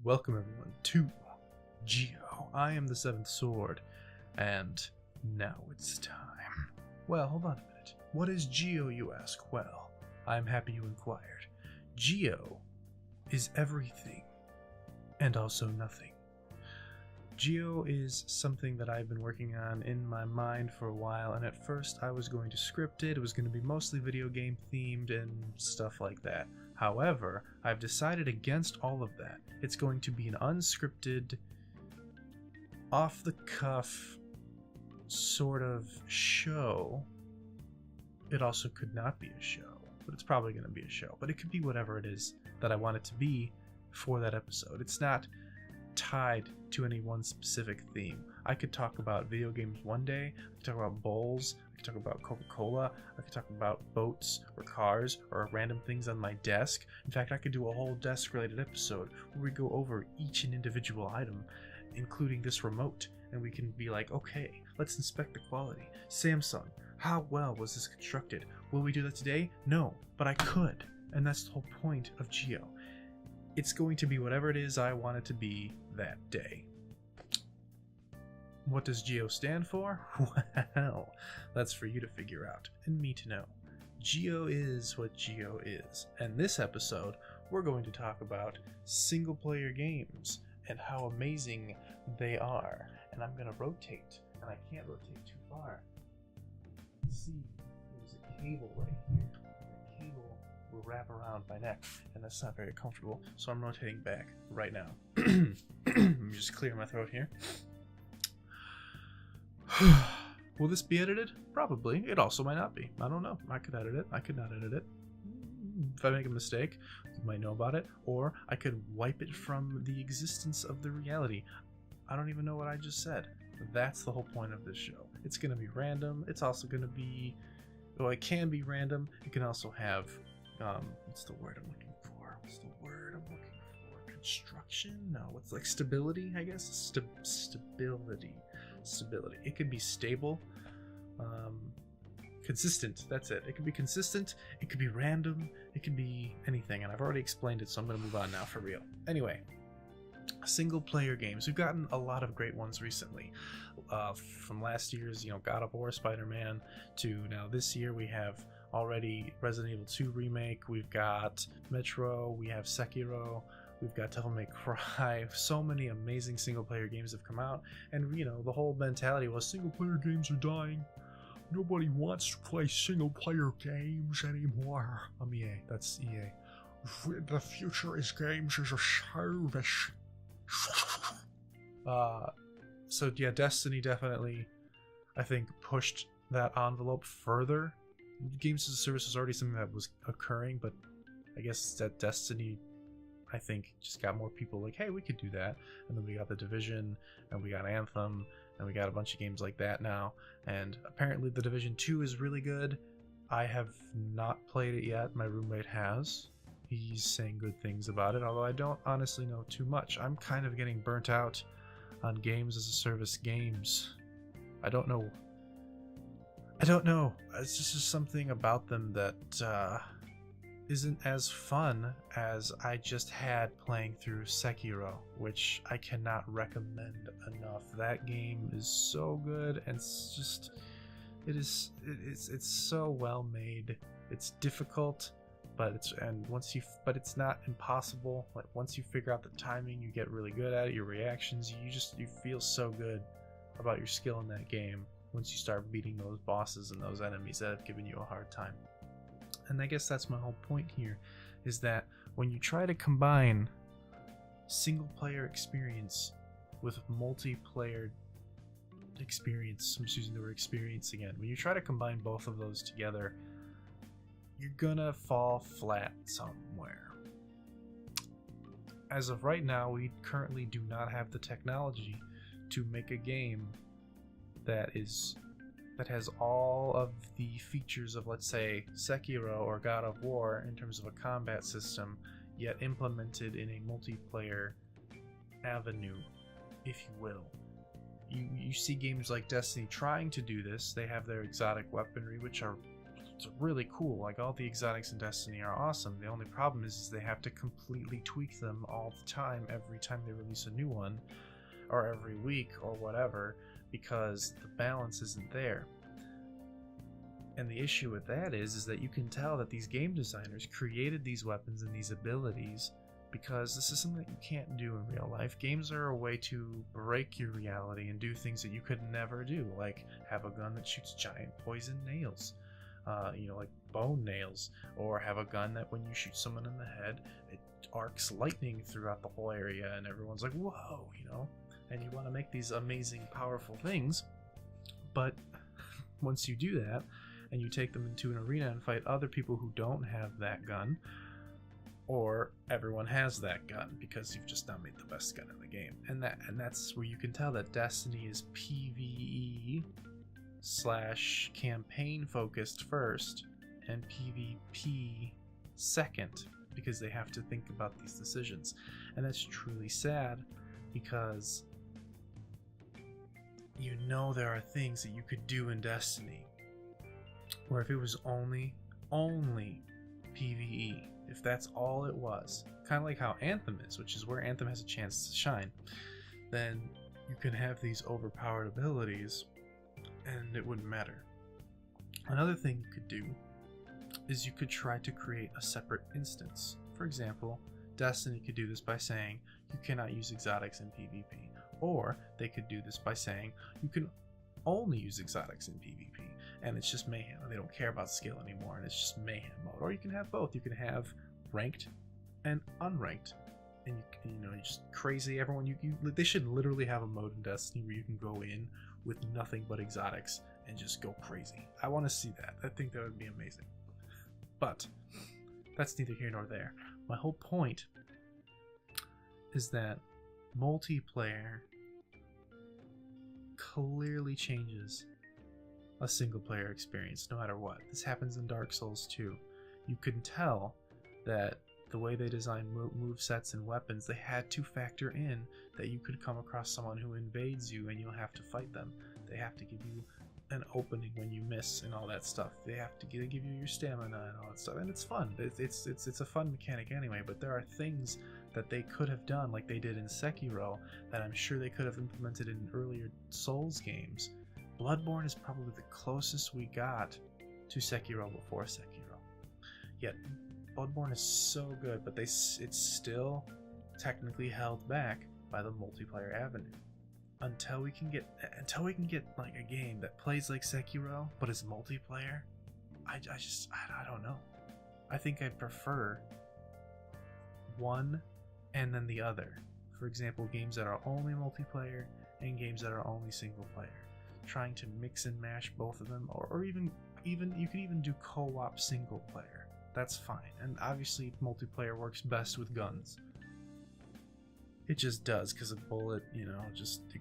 Welcome everyone to GEO. I am the Seventh Sword, and now it's time. Well, hold on a minute. What is GEO, you ask? Well, I'm happy you inquired. GEO is everything, and also nothing. GEO is something that I've been working on in my mind for a while, and at first I was going to script it. It was going to be mostly video game themed and stuff like that. However, I've decided against all of that. It's going to be an unscripted, off-the-cuff sort of show. It also could not be a show, but it's probably going to be a show. But it could be whatever it is that I want it to be for that episode. It's not tied to any one specific theme. I could talk about video games one day, I could talk about bowls, I could talk about Coca-Cola, I could talk about boats or cars or random things on my desk. In fact, I could do a whole desk related episode where we go over each and individual item, including this remote, and we can be like, okay, let's inspect the quality. Samsung, how well was this constructed? Will we do that today? No, but I could, and that's the whole point of GEO. It's going to be whatever it is I want it to be that day. What does GEO stand for? Well, that's for you to figure out and me to know. GEO is what GEO is, and this episode we're going to talk about single player games and how amazing they are. And I'm going to rotate, and I can't rotate too far. See, there's a cable right here. The cable will wrap around my neck, and that's not very comfortable, so I'm rotating back right now. Let me just clear my throat here. Will this be edited? Probably. It also might not be. I don't know. I could edit it. I could not edit it. If I make a mistake, you might know about it, or I could wipe it from the existence of the reality. I don't even know what I just said. That's the whole point of this show. It's going to be random. It's also going to be, well, it can be random. It can also have, what's the word I'm looking for? What's the word I'm looking for? Construction? No, what's like stability, I guess? Stability. It could be stable, consistent. That's it. It could be consistent. It could be random. It could be anything. And I've already explained it, so I'm going to move on now for real. Anyway, single player games. We've gotten a lot of great ones recently. From last year's, God of War, Spider-Man, to now this year we have already Resident Evil 2 remake. We've got Metro. We have Sekiro. We've got Devil May Cry. So many amazing single-player games have come out, and the whole mentality was single-player games are dying. Nobody wants to play single-player games anymore. I'm EA. That's EA. The future is games as a service. So yeah, Destiny definitely, I think, pushed that envelope further. Games as a service was already something that was occurring, but I guess that Destiny, I think, just got more people like, hey, we could do that. And then we got The Division, and we got Anthem, and we got a bunch of games like that now. And apparently The Division 2 is really good. I have not played it yet. My roommate has. He's saying good things about it, although I don't honestly know too much. I'm kind of getting burnt out on games as a service games. I don't know. It's just something about them that isn't as fun as I just had playing through Sekiro, which I cannot recommend enough. That game is so good, and it's so well made. It's difficult, but it's not impossible. Like, once you figure out the timing, you get really good at it. Your reactions, you feel so good about your skill in that game once you start beating those bosses and those enemies that have given you a hard time. And I guess that's my whole point here, is that when you try to combine single player experience with multiplayer experience, I'm just using the word experience again, when you try to combine both of those together, you're gonna fall flat somewhere. As of right now, we currently do not have the technology to make a game that has all of the features of, let's say, Sekiro or God of War in terms of a combat system, yet implemented in a multiplayer avenue, if you will. You see games like Destiny trying to do this. They have their exotic weaponry, which are it's really cool. Like, all the exotics in Destiny are awesome. The only problem is they have to completely tweak them all the time, every time they release a new one, or every week, or whatever, because the balance isn't there. And the issue with that is that you can tell that these game designers created these weapons and these abilities because this is something that you can't do in real life. Games are a way to break your reality and do things that you could never do, like have a gun that shoots giant poison nails, like bone nails, or have a gun that when you shoot someone in the head, it arcs lightning throughout the whole area, and everyone's like, whoa, and you want to make these amazing, powerful things, but once you do that, and you take them into an arena and fight other people who don't have that gun, or everyone has that gun because you've just now made the best gun in the game. And that's where you can tell that Destiny is PvE/campaign focused first and PvP second, because they have to think about these decisions. And that's truly sad, because there are things that you could do in Destiny where if it was only PvE, if that's all it was, kind of like how Anthem is, which is where Anthem has a chance to shine, then you can have these overpowered abilities and it wouldn't matter. Another thing you could do is you could try to create a separate instance. For example, Destiny could do this by saying you cannot use exotics in PvP, or they could do this by saying you can only use exotics in PvP, and it's just mayhem. They don't care about skill anymore, and it's just mayhem mode. Or you can have both. You can have ranked and unranked, and you're just crazy. Everyone, they should literally have a mode in Destiny where you can go in with nothing but exotics and just go crazy. I want to see that. I think that would be amazing. But that's neither here nor there. My whole point is that multiplayer clearly changes a single player experience no matter what. This happens in Dark Souls too. You can tell that the way they design move sets and weapons, they had to factor in that you could come across someone who invades you and you'll have to fight them. They have to give you an opening when you miss and all that stuff. They have to give you your stamina and all that stuff, and it's fun. It's a fun mechanic anyway. But there are things that they could have done, like they did in Sekiro, that I'm sure they could have implemented in earlier Souls games. Bloodborne is probably the closest we got to Sekiro before Sekiro. Yet Bloodborne is so good, but it's still technically held back by the multiplayer avenue. Until we can get like a game that plays like Sekiro but is multiplayer, I don't know. I think I prefer one and then the other. For example, games that are only multiplayer and games that are only single player. Trying to mix and mash both of them, or even you could even do co-op single player. That's fine. And obviously multiplayer works best with guns. It just does, because a bullet, it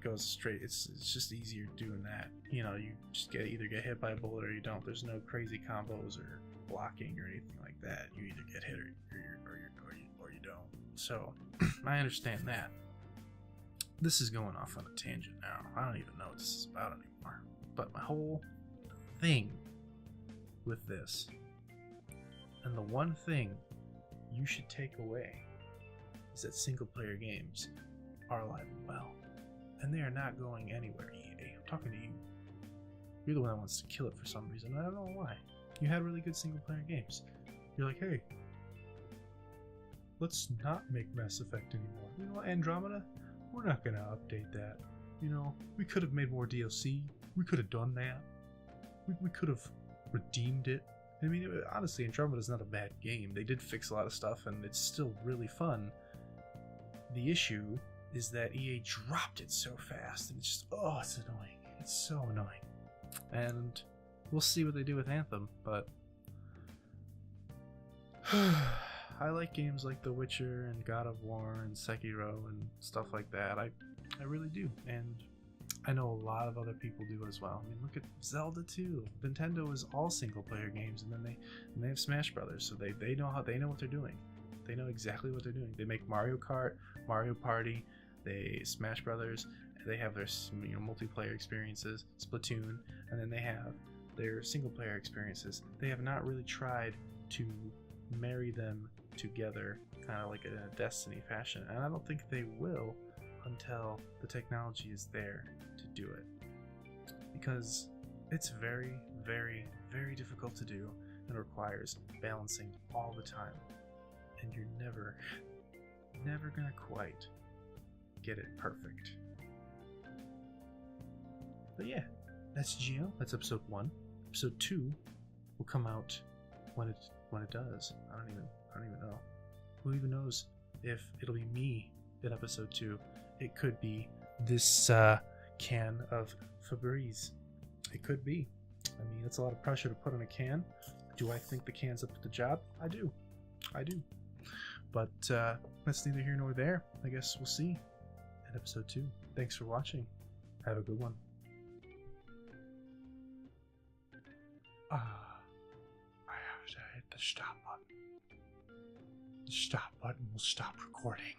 goes straight. It's just easier doing that. You just either get hit by a bullet or you don't. There's no crazy combos or blocking or anything like that. You either get hit or you don't. So I understand that. This is going off on a tangent now. I don't even know what this is about anymore. But my whole thing with this, and the one thing you should take away, is that single player games are alive and well. And they are not going anywhere, EA. I'm talking to you. You're the one that wants to kill it for some reason. I don't know why. You had really good single player games. You're like, hey, let's not make Mass Effect anymore. You know what, Andromeda? We're not going to update that. We could have made more DLC. We could have done that. We could have redeemed it. I mean, honestly, Andromeda's not a bad game. They did fix a lot of stuff, and it's still really fun. The issue is that EA dropped it so fast, and it's just, it's annoying. It's so annoying. And we'll see what they do with Anthem, but I like games like The Witcher and God of War and Sekiro and stuff like that. I really do, and I know a lot of other people do as well. I mean, look at Zelda 2. Nintendo is all single player games, and then they have Smash Brothers, so they know what they're doing. They know exactly what they're doing. They make Mario Kart, Mario Party, they Smash Brothers. They have their multiplayer experiences, Splatoon, and then they have their single player experiences. They have not really tried to marry them together, kind of like in a Destiny fashion, and I don't think they will until the technology is there to do it, because it's very, very, very difficult to do and requires balancing all the time, and you're never gonna quite get it perfect. But yeah, that's GEO. That's episode 1. Episode 2 will come out when it does. I don't even know. Who even knows if it'll be me in episode 2? It could be this can of Febreze. It could be. I mean, it's a lot of pressure to put on a can. Do I think the can's up to the job? I do. But that's neither here nor there. I guess we'll see in episode 2. Thanks for watching. Have a good one. I have to hit the stop button. The stop button will stop recording.